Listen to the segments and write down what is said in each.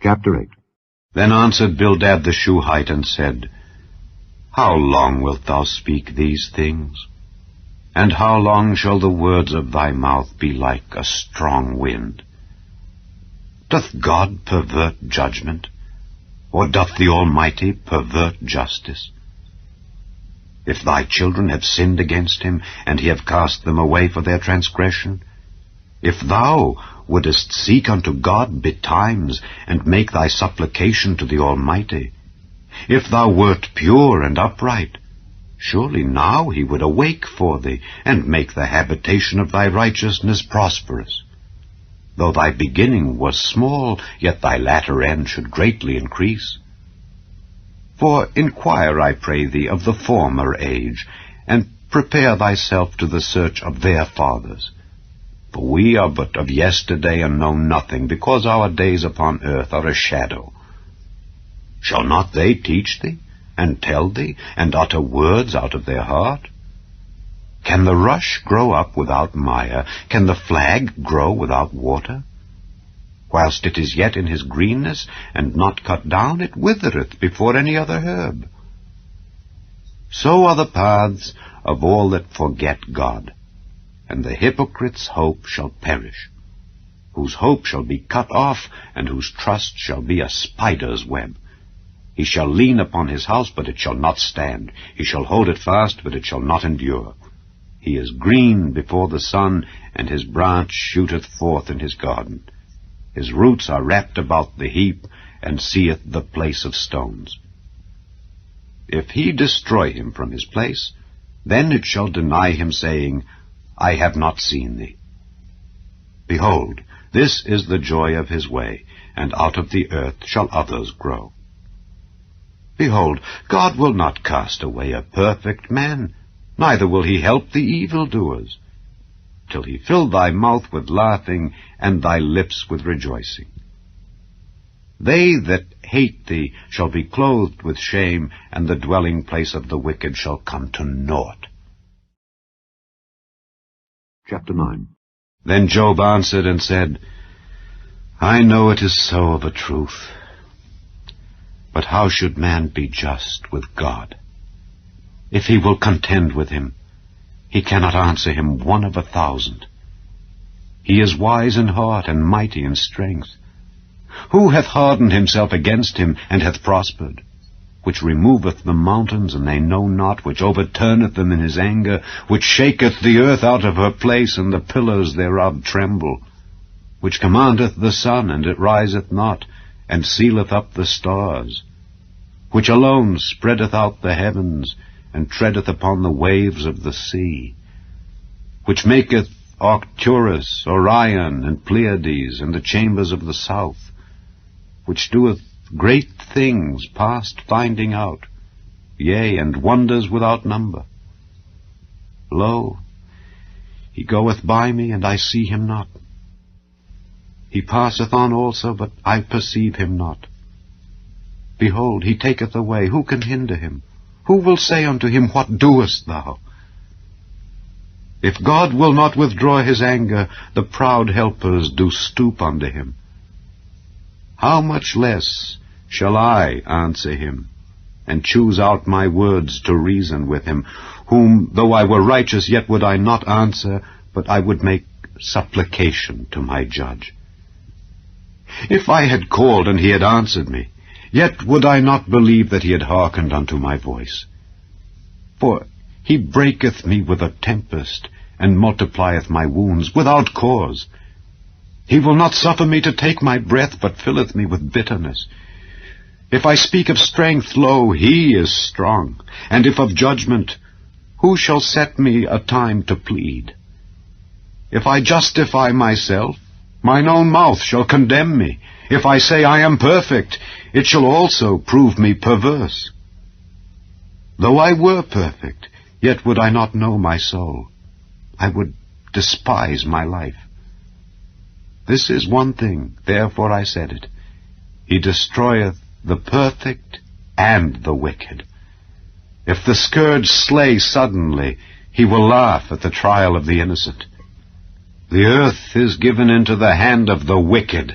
Chapter 8. Then answered Bildad the Shuhite and said, How long wilt thou speak these things? And how long shall the words of thy mouth be like a strong wind? Doth God pervert judgment, or doth the Almighty pervert justice? If thy children have sinned against him, and he have cast them away for their transgression, if thou wouldest seek unto God betimes, and make thy supplication to the Almighty, if thou wert pure and upright, surely now he would awake for thee, and make the habitation of thy righteousness prosperous. Though thy beginning was small, yet thy latter end should greatly increase. For inquire, I pray thee, of the former age, and prepare thyself to the search of their fathers. For we are but of yesterday, and know nothing, because our days upon earth are a shadow. Shall not they teach thee, and tell thee, and utter words out of their heart? Can the rush grow up without mire? Can the flag grow without water? Whilst it is yet in his greenness, and not cut down, it withereth before any other herb. So are the paths of all that forget God, and the hypocrite's hope shall perish, whose hope shall be cut off, and whose trust shall be a spider's web. He shall lean upon his house, but it shall not stand. He shall hold it fast, but it shall not endure. He is green before the sun, and his branch shooteth forth in his garden. His roots are wrapped about the heap, and seeth the place of stones. If he destroy him from his place, then it shall deny him, saying, I have not seen thee. Behold, this is the joy of his way, and out of the earth shall others grow. Behold, God will not cast away a perfect man, neither will he help the evildoers, till he fill thy mouth with laughing, and thy lips with rejoicing. They that hate thee shall be clothed with shame, and the dwelling place of the wicked shall come to naught. Chapter 9. Then Job answered and said, I know it is so of a truth. But how should man be just with God? If he will contend with him, he cannot answer him 1 of 1,000. He is wise in heart, and mighty in strength. Who hath hardened himself against him, and hath prospered? Which removeth the mountains, and they know not, which overturneth them in his anger, which shaketh the earth out of her place, and the pillars thereof tremble, which commandeth the sun, and it riseth not, and sealeth up the stars, which alone spreadeth out the heavens, and treadeth upon the waves of the sea, which maketh Arcturus, Orion, and Pleiades, and the chambers of the south, which doeth great things past finding out, yea, and wonders without number. Lo, he goeth by me, and I see him not. He passeth on also, but I perceive him not. Behold, he taketh away, who can hinder him? Who will say unto him, What doest thou? If God will not withdraw his anger, the proud helpers do stoop unto him. How much less shall I answer him, and choose out my words to reason with him, whom, though I were righteous, yet would I not answer, but I would make supplication to my judge. If I had called, and he had answered me, yet would I not believe that he had hearkened unto my voice. For he breaketh me with a tempest, and multiplieth my wounds without cause. He will not suffer me to take my breath, but filleth me with bitterness. If I speak of strength, lo, he is strong. And if of judgment, who shall set me a time to plead? If I justify myself, mine own mouth shall condemn me. If I say I am perfect, it shall also prove me perverse. Though I were perfect, yet would I not know my soul. I would despise my life. This is one thing, therefore I said it. He destroyeth the perfect and the wicked. If the scourge slay suddenly, he will laugh at the trial of the innocent. The earth is given into the hand of the wicked.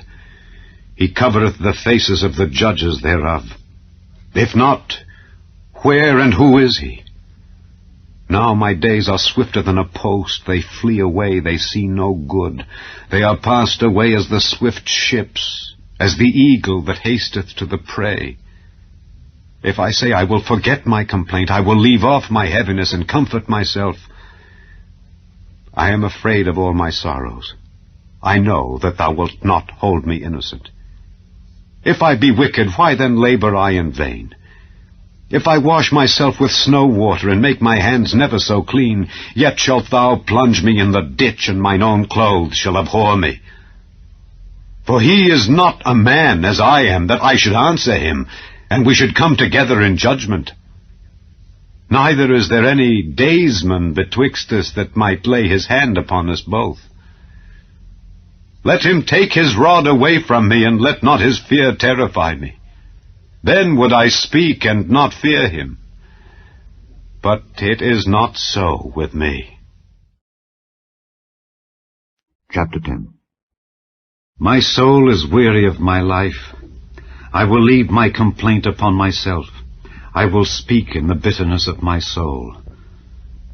He covereth the faces of the judges thereof. If not, where and who is he? Now my days are swifter than a post. They flee away, they see no good. They are passed away as the swift ships, as the eagle that hasteth to the prey. If I say I will forget my complaint, I will leave off my heaviness and comfort myself, I am afraid of all my sorrows. I know that thou wilt not hold me innocent. If I be wicked, why then labor I in vain? If I wash myself with snow water, and make my hands never so clean, yet shalt thou plunge me in the ditch, and mine own clothes shall abhor me. For he is not a man as I am, that I should answer him, and we should come together in judgment. Neither is there any daysman betwixt us that might lay his hand upon us both. Let him take his rod away from me, and let not his fear terrify me. Then would I speak and not fear him. But it is not so with me. Chapter 10. My soul is weary of my life. I will leave my complaint upon myself. I will speak in the bitterness of my soul.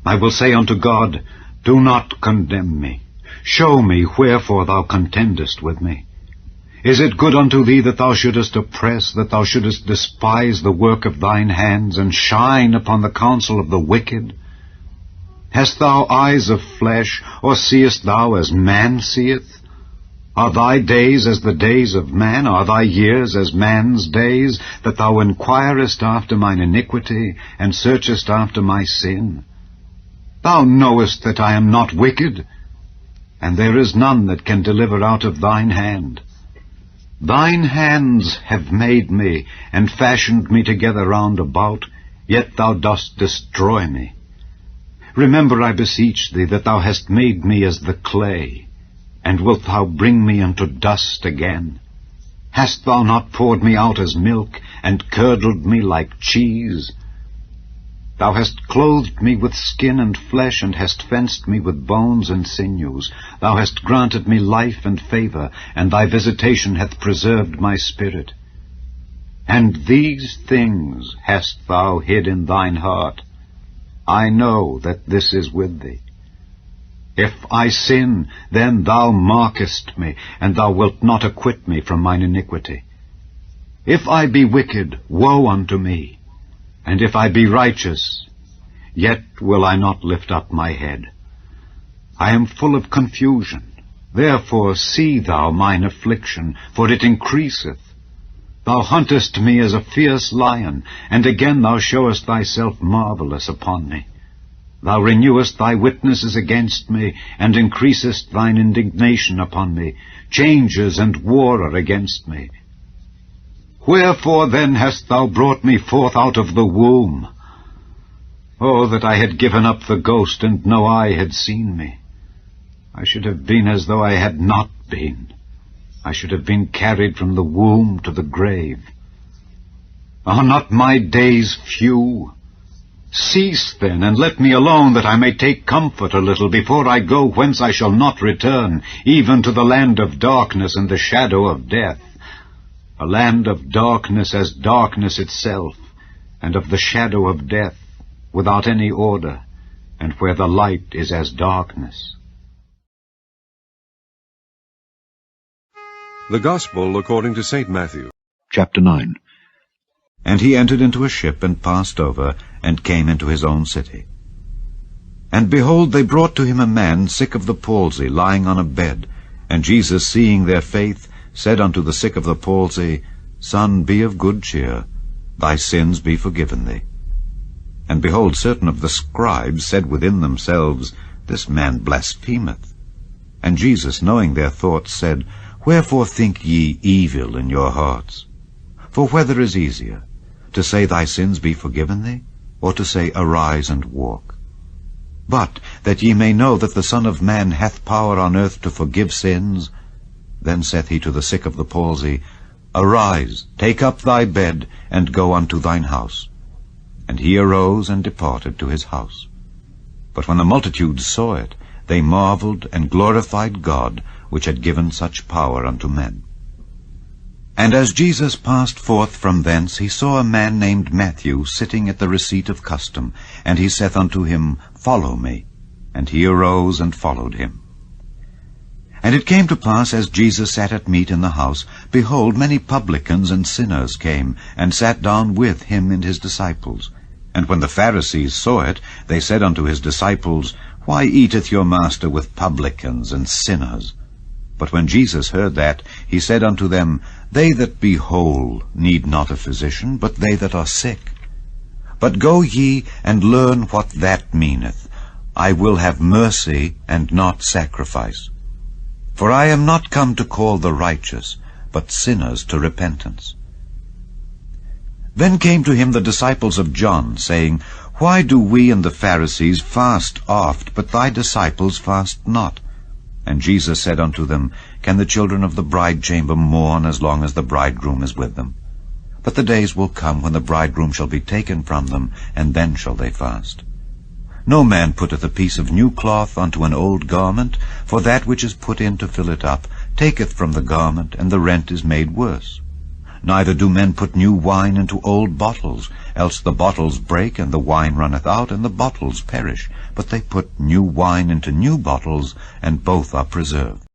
I will say unto God, do not condemn me. Show me wherefore thou contendest with me. Is it good unto thee that thou shouldest oppress, that thou shouldest despise the work of thine hands, and shine upon the counsel of the wicked? Hast thou eyes of flesh, or seest thou as man seeth? Are thy days as the days of man? Are thy years as man's days, that thou inquirest after mine iniquity, and searchest after my sin? Thou knowest that I am not wicked, and there is none that can deliver out of thine hand. Thine hands have made me, and fashioned me together round about, yet thou dost destroy me. Remember, I beseech thee, that thou hast made me as the clay, and wilt thou bring me unto dust again? Hast thou not poured me out as milk, and curdled me like cheese? Thou hast clothed me with skin and flesh, and hast fenced me with bones and sinews. Thou hast granted me life and favor, and thy visitation hath preserved my spirit. And these things hast thou hid in thine heart. I know that this is with thee. If I sin, then thou markest me, and thou wilt not acquit me from mine iniquity. If I be wicked, woe unto me. And if I be righteous, yet will I not lift up my head. I am full of confusion. Therefore see thou mine affliction, for it increaseth. Thou huntest me as a fierce lion, and again thou showest thyself marvelous upon me. Thou renewest thy witnesses against me, and increasest thine indignation upon me. Changes and war are against me. Wherefore then hast thou brought me forth out of the womb? Oh, that I had given up the ghost, and no eye had seen me. I should have been as though I had not been. I should have been carried from the womb to the grave. Are not my days few? Cease then, and let me alone, that I may take comfort a little before I go whence I shall not return, even to the land of darkness and the shadow of death. A land of darkness as darkness itself, and of the shadow of death, without any order, and where the light is as darkness. The Gospel according to St. Matthew. Chapter 9. And he entered into a ship, and passed over, and came into his own city. And behold, they brought to him a man sick of the palsy, lying on a bed. And Jesus, seeing their faith, said unto the sick of the palsy, Son, be of good cheer, thy sins be forgiven thee. And behold, certain of the scribes said within themselves, This man blasphemeth. And Jesus, knowing their thoughts, said, Wherefore think ye evil in your hearts? For whether is easier, to say thy sins be forgiven thee, or to say, Arise and walk? But that ye may know that the Son of Man hath power on earth to forgive sins, then saith he to the sick of the palsy, Arise, take up thy bed, and go unto thine house. And he arose and departed to his house. But when the multitude saw it, they marveled and glorified God, which had given such power unto men. And as Jesus passed forth from thence, he saw a man named Matthew sitting at the receipt of custom, and he saith unto him, Follow me. And he arose and followed him. And it came to pass, as Jesus sat at meat in the house, behold, many publicans and sinners came, and sat down with him and his disciples. And when the Pharisees saw it, they said unto his disciples, Why eateth your master with publicans and sinners? But when Jesus heard that, he said unto them, They that be whole need not a physician, but they that are sick. But go ye and learn what that meaneth. I will have mercy and not sacrifice. For I am not come to call the righteous, but sinners to repentance. Then came to him the disciples of John, saying, Why do we and the Pharisees fast oft, but thy disciples fast not? And Jesus said unto them, Can the children of the bridechamber mourn as long as the bridegroom is with them? But the days will come when the bridegroom shall be taken from them, and then shall they fast. No man putteth a piece of new cloth unto an old garment, for that which is put in to fill it up taketh from the garment, and the rent is made worse. Neither do men put new wine into old bottles, else the bottles break, and the wine runneth out, and the bottles perish. But they put new wine into new bottles, and both are preserved.